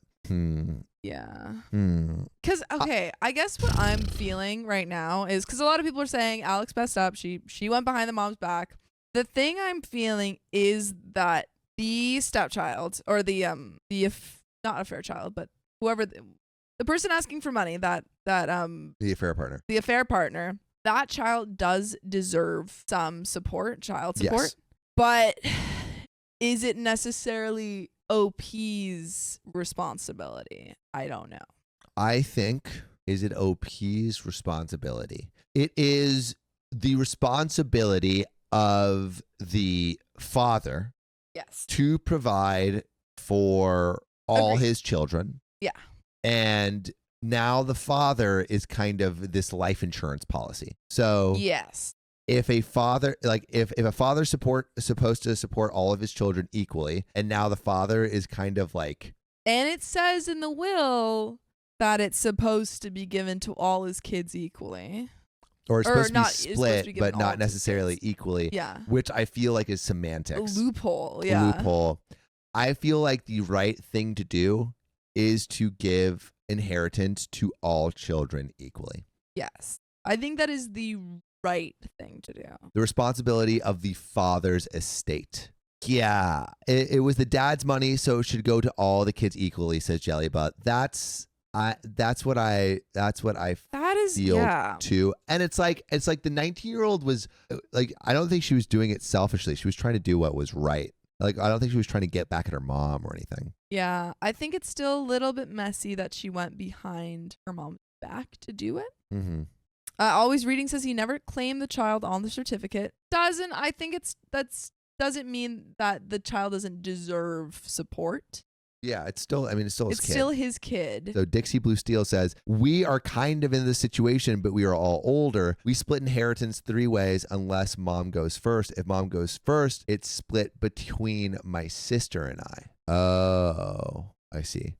Yeah. Because, okay, I guess what I'm feeling right now is because a lot of people are saying Alex messed up. She went behind the mom's back. The thing I'm feeling is that the stepchild or not a fair child, but whoever the person asking for money, the affair partner, that child does deserve some support, child support. Yes. But is it necessarily OP's responsibility? I don't know. I think, is it OP's responsibility? It is the responsibility of the father, Yes. to provide for all Agreed. his children. Yeah. And now the father is kind of this life insurance policy. So Yes. if a father, like if a father's supposed to support all of his children equally, and now the father is kind of like, And it says in the will that it's supposed to be given to all his kids equally. or it's Or supposed to be not- it's supposed to split, be given but all not to his necessarily kids. equally, Yeah. which I feel like is A semantics. loophole. Yeah. Loophole. I feel like the right thing to do is to give inheritance to all children equally. Yes. I think that is the right thing to do. The responsibility of the father's estate. Yeah, it was the dad's money, so it should go to all the kids equally, says Jellybutt. That's what I That is feel yeah. too. And it's like the 19-year-old was like, I don't think she was doing it selfishly. She was trying to do what was right. Like, I don't think she was trying to get back at her mom or anything. Yeah. I think it's still a little bit messy that she went behind her mom's back to do it. Mm-hmm. Always Reading says he never claimed the child on the certificate. I think doesn't mean that the child doesn't deserve support. Yeah, it's still his It's kid. still his kid. So Dixie Blue Steel says, we are kind of in this situation, but we are all older. We split inheritance 3 ways unless mom goes first. If mom goes first, it's split between my sister and I. Oh, I see.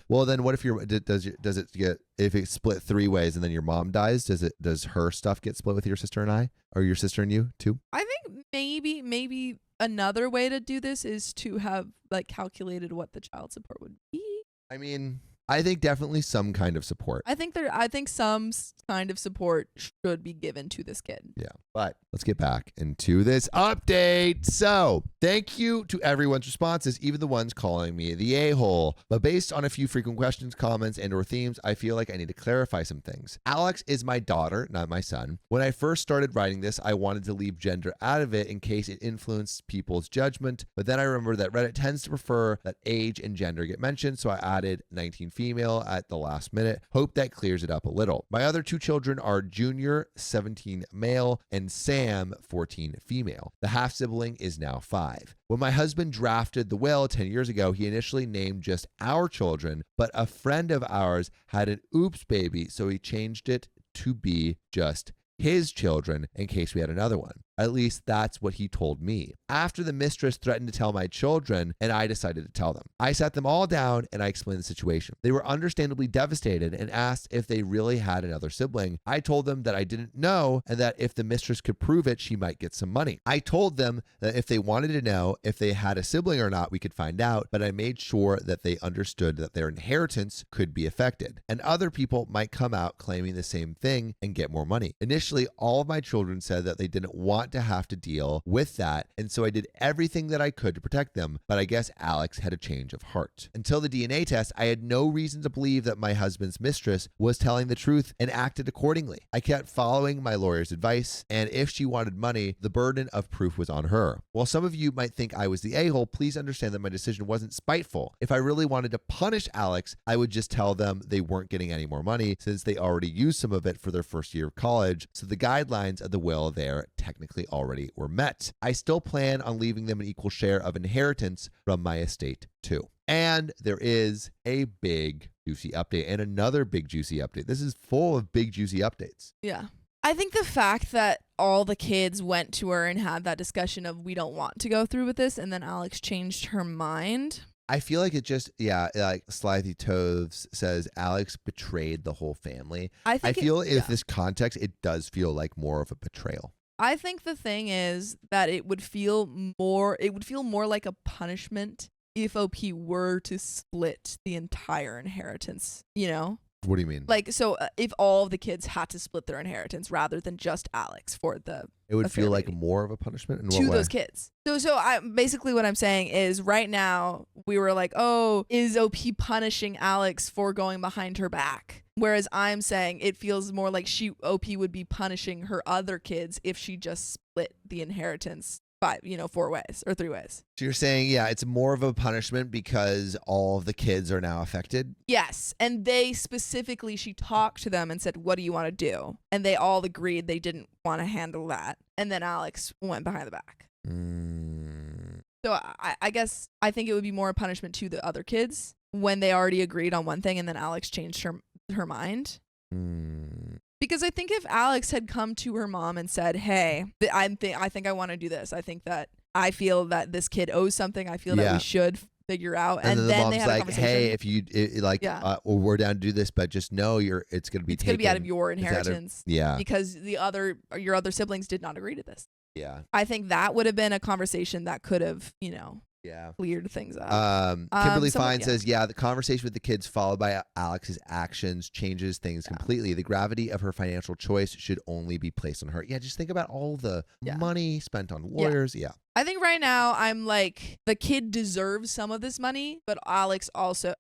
Well, then what if if it's split 3 ways and then your mom dies, does her stuff get split with your sister and I, or your sister and you too? I think maybe another way to do this is to have like calculated what the child support would be. I mean, I think definitely some kind of support. I think some kind of support should be given to this kid. Yeah, but let's get back into this update. So thank you to everyone's responses, even the ones calling me the a-hole. But based on a few frequent questions, comments, and or themes, I feel like I need to clarify some things. Alex is my daughter, not my son. When I first started writing this, I wanted to leave gender out of it in case it influenced people's judgment. But then I remembered that Reddit tends to prefer that age and gender get mentioned, so I added 19 female at the last minute. Hope that clears it up a little. My other 2 children are Junior, 17 male, and Sam, 14 female. The half sibling is now 5. When my husband drafted the will 10 years ago, he initially named just our children, but a friend of ours had an oops baby, so he changed it to be just his children in case we had another one. At least that's what he told me. After the mistress threatened to tell my children, and I decided to tell them. I sat them all down and I explained the situation. They were understandably devastated and asked if they really had another sibling. I told them that I didn't know and that if the mistress could prove it, she might get some money. I told them that if they wanted to know if they had a sibling or not, we could find out, but I made sure that they understood that their inheritance could be affected. And other people might come out claiming the same thing and get more money. Initially, all of my children said that they didn't want to have to deal with that, and so I did everything that I could to protect them, but I guess Alex had a change of heart. Until the DNA test, I had no reason to believe that my husband's mistress was telling the truth and acted accordingly. I kept following my lawyer's advice, and if she wanted money, the burden of proof was on her. While some of you might think I was the a-hole, please understand that my decision wasn't spiteful. If I really wanted to punish Alex, I would just tell them they weren't getting any more money since they already used some of it for their first year of college, so the guidelines of the will there technically already were met. I still plan on leaving them an equal share of inheritance from my estate too. And there is a big juicy update and another big juicy update. This is full of big juicy updates. Yeah. I think the fact that all the kids went to her and had that discussion of we don't want to go through with this, and then Alex changed her mind. I feel like it just, like Slithy Toves says, Alex betrayed the whole family. I feel in this context, it does feel like more of a betrayal. I think the thing is that it would feel more like a punishment if OP were to split the entire inheritance, you know? What do you mean? Like, so if all of the kids had to split their inheritance rather than just Alex for the it would feel like baby. more of a punishment in To what way? those kids. So I basically what I'm saying is right now we were like, oh, is OP punishing Alex for going behind her back? Whereas I'm saying it feels more like OP would be punishing her other kids if she just split the inheritance 4 ways or 3 ways. So you're saying, it's more of a punishment because all of the kids are now affected? Yes. And she talked to them and said, what do you want to do? And they all agreed they didn't want to handle that. And then Alex went behind the back. So I guess I think it would be more a punishment to the other kids when they already agreed on one thing and then Alex changed her mind. Because I think if Alex had come to her mom and said, hey, I think I want to do this. I think that I feel that this kid owes something. I feel that we should figure out. And then the mom's they had a like, conversation. hey, if you we're down to do this, but just know it's going to be going to be out of your inheritance. Yeah. Because your other siblings did not agree to this. Yeah. I think that would have been a conversation that could have, cleared things up. Kimberly Fine says, the conversation with the kids followed by Alex's actions changes things completely. The gravity of her financial choice should only be placed on her. Yeah, just think about all the money spent on lawyers. Yeah. I think right now I'm like, the kid deserves some of this money, but Alex also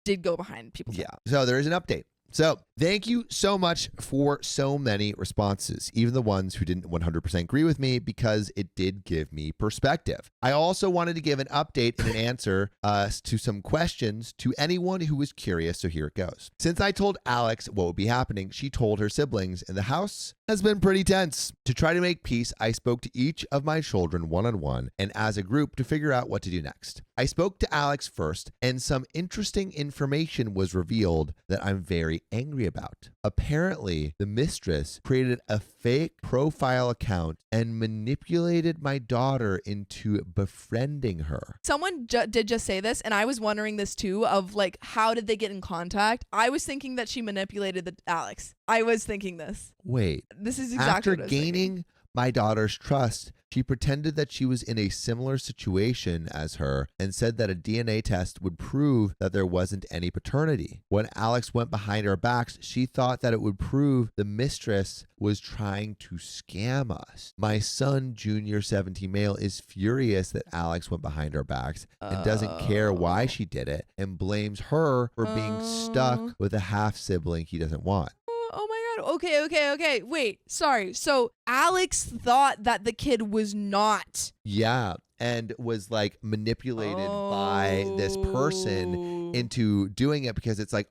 did go behind people. Yeah. So there is an update. So thank you so much for so many responses, even the ones who didn't 100% agree with me, because it did give me perspective. I also wanted to give an update and an answer to some questions to anyone who was curious, so here it goes. Since I told Alex what would be happening, she told her siblings, and the house has been pretty tense. To try to make peace, I spoke to each of my children one-on-one and as a group to figure out what to do next. I spoke to Alex first, and some interesting information was revealed that I'm very angry about. Apparently, the mistress created a fake profile account and manipulated my daughter into befriending her. Someone did just say this, and I was wondering this too, of like, how did they get in contact? I was thinking that she manipulated Alex. I was thinking this. Wait. This is exactly After what I was gaining thinking. my daughter's trust, she pretended that she was in a similar situation as her and said that a DNA test would prove that there wasn't any paternity. When Alex went behind our backs, she thought that it would prove the mistress was trying to scam us. My son, Junior 17 male, is furious that Alex went behind our backs and doesn't care why she did it and blames her for being stuck with a half sibling he doesn't want. Oh my God. Okay. Wait, sorry. So Alex thought that the kid was not. Yeah. And was like manipulated by this person into doing it because it's like,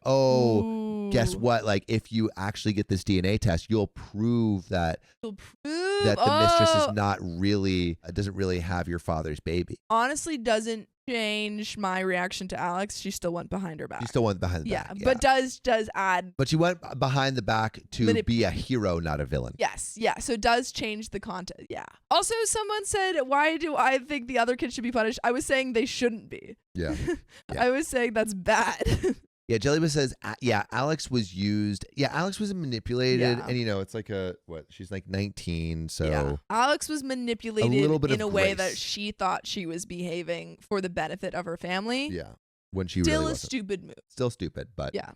guess what? Like, if you actually get this DNA test, you'll prove that the mistress is not really, doesn't really have your father's baby. Honestly, doesn't change my reaction to Alex. She still went behind her back. She still went behind the back. Yeah, but does add. But she went behind the back to be a hero, not a villain. Yes, yeah. So it does change the content. Yeah. Also, someone said, why do I think the other kids should be punished? I was saying they shouldn't be. Yeah. I was saying that's bad. Yeah, Jellybus says, Alex was used. Yeah, Alex was manipulated. And, it's like she's like 19, so. Yeah. Alex was manipulated in a way that grace. she thought she was behaving for the benefit of her family. Yeah, when she Still really a wasn't. stupid move. Still stupid, but, Yeah.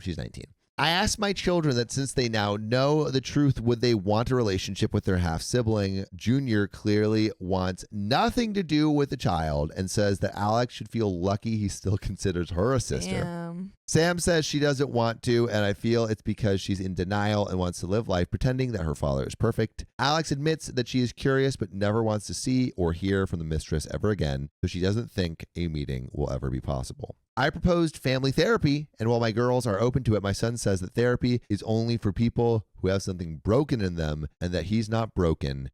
She's 19. I asked my children that since they now know the truth, would they want a relationship with their half-sibling? Junior clearly wants nothing to do with the child and says that Alex should feel lucky he still considers her a sister. Damn. Sam says she doesn't want to, and I feel it's because she's in denial and wants to live life pretending that her father is perfect. Alex admits that she is curious but never wants to see or hear from the mistress ever again, so she doesn't think a meeting will ever be possible. I proposed family therapy, and while my girls are open to it, my son says that therapy is only for people who have something broken in them and that he's not broken.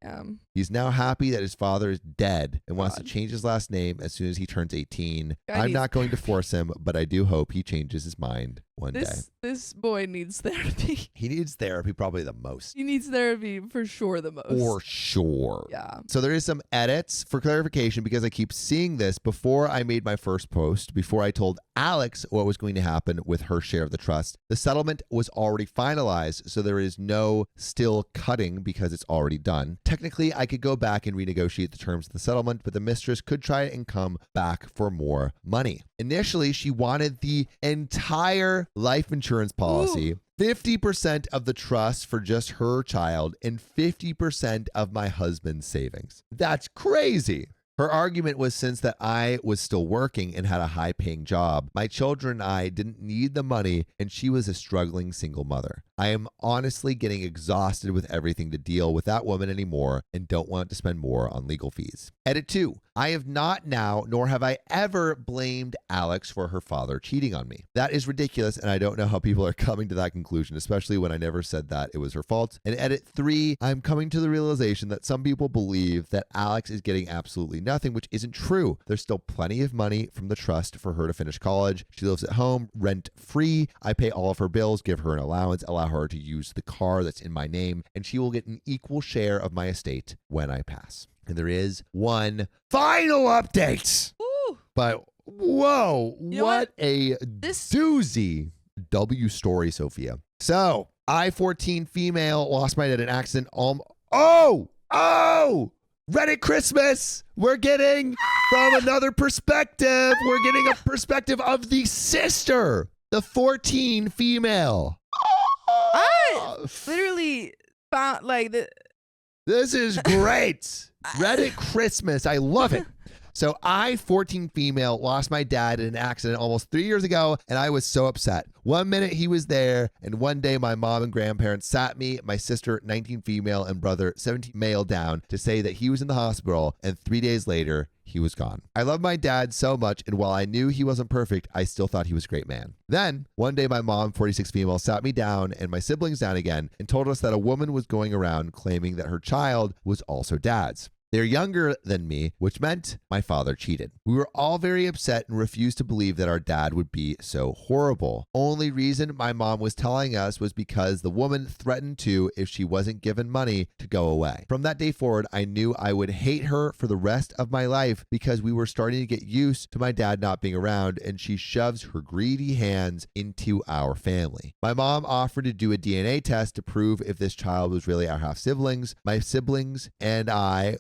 He's now happy that his father is dead and wants to change his last name as soon as he turns 18. I'm not going to force him, but I do hope he changes his mind one day. This boy needs therapy. He needs therapy probably the most. He needs therapy for sure the most. For sure. Yeah. So there is some edits for clarification because I keep seeing this. Before I made my first post, before I told Alex what was going to happen with her share of the trust, the settlement was already finalized, so there is no still cutting because it's already done. Technically, I could go back and renegotiate the terms of the settlement, but the mistress could try and come back for more money. Initially, she wanted the entire life insurance policy, 50% of the trust for just her child, and 50% of my husband's savings. That's crazy. Her argument was since that I was still working and had a high-paying job, my children and I didn't need the money, and she was a struggling single mother. I am honestly getting exhausted with everything to deal with that woman anymore and don't want to spend more on legal fees. Edit 2. I have not now, nor have I ever blamed Alex for her father cheating on me. That is ridiculous, and I don't know how people are coming to that conclusion, especially when I never said that it was her fault. And edit 3, I'm coming to the realization that some people believe that Alex is getting absolutely nothing, which isn't true. There's still plenty of money from the trust for her to finish college. She lives at home, rent free. I pay all of her bills, give her an allowance, allow her to use the car that's in my name, and she will get an equal share of my estate when I pass. And there is one final update. Ooh. But whoa, You know what a This- doozy W story, Sophia. So, I-14 female lost my dad in an accident. Oh, Reddit Christmas. We're getting from another perspective. We're getting a perspective of the sister, the 14 female. I literally found like the. This is great. Reddit Christmas. I love it. So I-14 female lost my dad in an accident almost 3 years ago, and I was so upset. 1 minute he was there, and one day my mom and grandparents sat me, my sister, 19 female, and brother, 17 male, down to say that he was in the hospital, and 3 days later, he was gone. I love my dad so much, and while I knew he wasn't perfect, I still thought he was a great man. Then, one day my mom, 46 female, sat me down and my siblings down again and told us that a woman was going around claiming that her child was also dad's. They're younger than me, which meant my father cheated. We were all very upset and refused to believe that our dad would be so horrible. Only reason my mom was telling us was because the woman threatened to if she wasn't given money to go away. From that day forward, I knew I would hate her for the rest of my life because we were starting to get used to my dad not being around, and she shoves her greedy hands into our family. My mom offered to do a DNA test to prove if this child was really our half siblings. My siblings and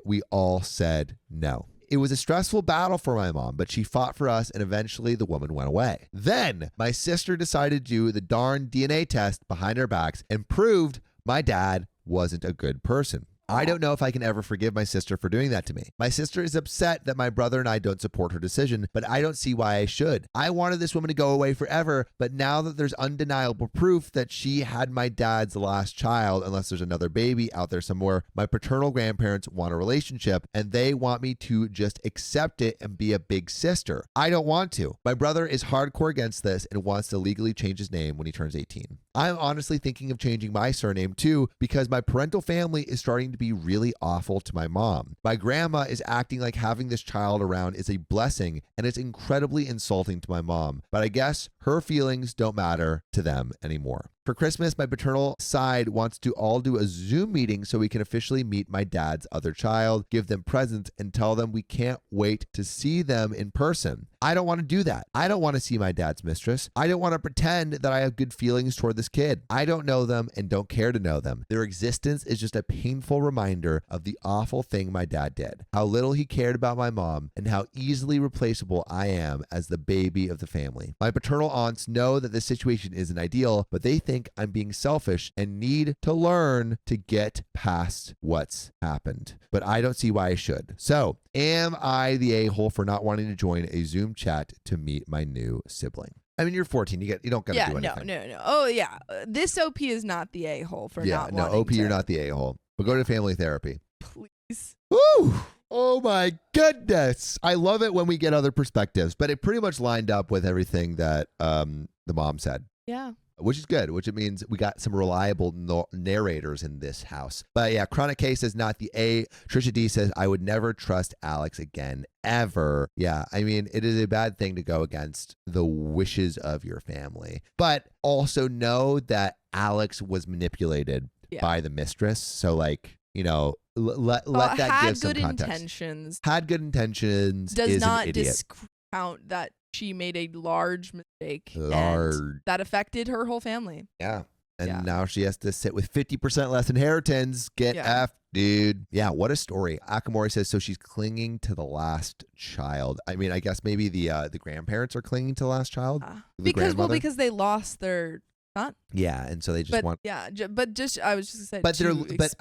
we all said no. It was a stressful battle for my mom, but she fought for us, and eventually the woman went away. Then my sister decided to do the darn DNA test behind our backs and proved my dad wasn't a good person. I don't know if I can ever forgive my sister for doing that to me. My sister is upset that my brother and I don't support her decision, but I don't see why I should. I wanted this woman to go away forever, but now that there's undeniable proof that she had my dad's last child, unless there's another baby out there somewhere, my paternal grandparents want a relationship, and they want me to just accept it and be a big sister. I don't want to. My brother is hardcore against this and wants to legally change his name when he turns 18. I'm honestly thinking of changing my surname too, because my parental family is starting to be really awful to my mom. My grandma is acting like having this child around is a blessing, and it's incredibly insulting to my mom. But I guess her feelings don't matter to them anymore. For Christmas, my paternal side wants to all do a Zoom meeting so we can officially meet my dad's other child, give them presents, and tell them we can't wait to see them in person. I don't want to do that. I don't want to see my dad's mistress. I don't want to pretend that I have good feelings toward this kid. I don't know them and don't care to know them. Their existence is just a painful reminder of the awful thing my dad did, how little he cared about my mom, and how easily replaceable I am as the baby of the family. My paternal aunts know that this situation isn't ideal, but they think I'm being selfish and need to learn to get past what's happened. But I don't see why I should. So, am I the a-hole for not wanting to join a Zoom chat to meet my new sibling? I mean, you're 14. You don't gotta do anything. No. Oh yeah, this OP is not the a-hole for not wanting OP, to. you're not the a-hole. But go to family therapy. Please. Woo! Oh my goodness. I love it when we get other perspectives, but it pretty much lined up with everything that the mom said. Yeah. Which is good, which it means we got some reliable narrators in this house. But yeah, Chronic K says not the A. Trisha D says, I would never trust Alex again, ever. Yeah, I mean, it is a bad thing to go against the wishes of your family. But also know that Alex was manipulated by the mistress. So like, you know, let that give some context. Had good intentions. Does not an idiot. discount that she made a large mistake and that affected her whole family. Yeah. And now she has to sit with 50% less inheritance. Get F, dude. Yeah, what a story. Akamori says, so she's clinging to the last child. I mean, I guess maybe the grandparents are clinging to the last child. Because they lost their son. Yeah, and so they just want. Yeah, but just I was just saying. But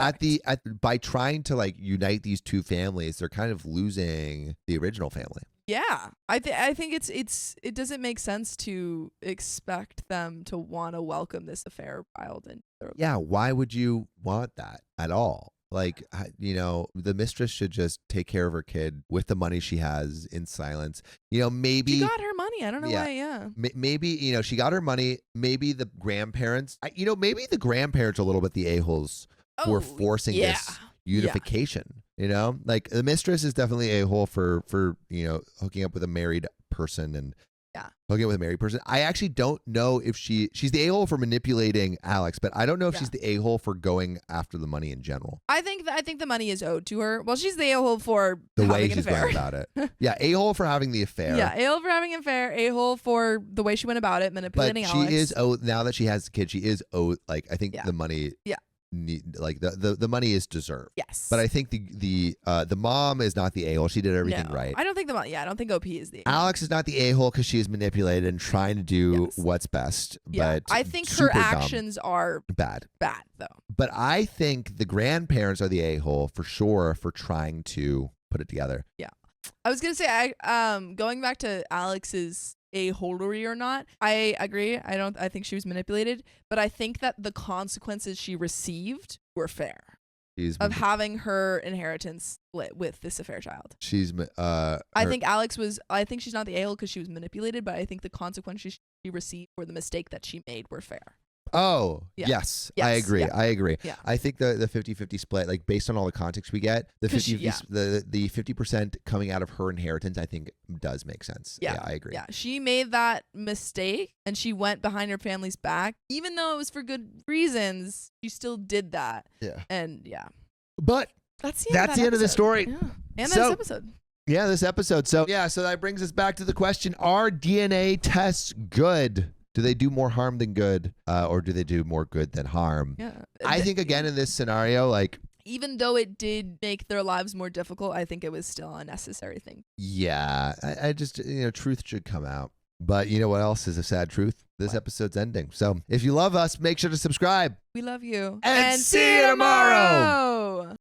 by trying to like unite these two families, they're kind of losing the original family. Yeah, I think it doesn't make sense to expect them to want to welcome this affair child in. Yeah, why would you want that at all? Like, you know, the mistress should just take care of her kid with the money she has in silence. You know, maybe she got her money. I don't know why. Yeah, maybe, you know, she got her money. Maybe the grandparents, maybe the grandparents are a little bit the a-holes who are forcing this unification. You know, like the mistress is definitely a hole for hooking up with a married person and hooking up with a married person. I actually don't know if she's the a-hole for manipulating Alex, but I don't know if she's the a-hole for going after the money in general. I think the money is owed to her. Well, she's the a-hole for The having way an she's affair. going about it. Yeah, a-hole for having the affair. Yeah, a-hole for having an affair, a-hole for the way she went about it, But manipulating she Alex. is owed, now that she has the kid, she is owed, like, I think the money. Yeah. The money is deserved. Yes. But I think the mom is not the a-hole. She did everything right. I don't think I don't think OP is the a-hole. Alex is not the a-hole because she is manipulated and trying to do what's best. Yeah. But I think her super dumb. actions are bad though. But I think the grandparents are the a-hole for sure for trying to put it together. Yeah. I was gonna say going back to Alex's a-holery or not, I agree. I think she was manipulated, but I think that the consequences she received were fair. Of having her inheritance split with this affair child. I think she's not the a-hole because she was manipulated, but I think the consequences she received for the mistake that she made were fair. Oh, yes. I agree. Yeah. I agree. Yeah. I think the 50-50 split, like based on all the context we get, the 50% coming out of her inheritance, I think does make sense. Yeah, I agree. Yeah, she made that mistake and she went behind her family's back. Even though it was for good reasons, she still did that. Yeah. And But that's the end of the story. Yeah. And So- this episode. Yeah, this episode. So that brings us back to the question, are DNA tests good? Do they do more harm than good, or do they do more good than harm? Yeah. I think, again, in this scenario, like... Even though it did make their lives more difficult, I think it was still a necessary thing. Yeah, I just, truth should come out. But you know what else is a sad truth? This episode's ending. So if you love us, make sure to subscribe. We love you. And see you tomorrow.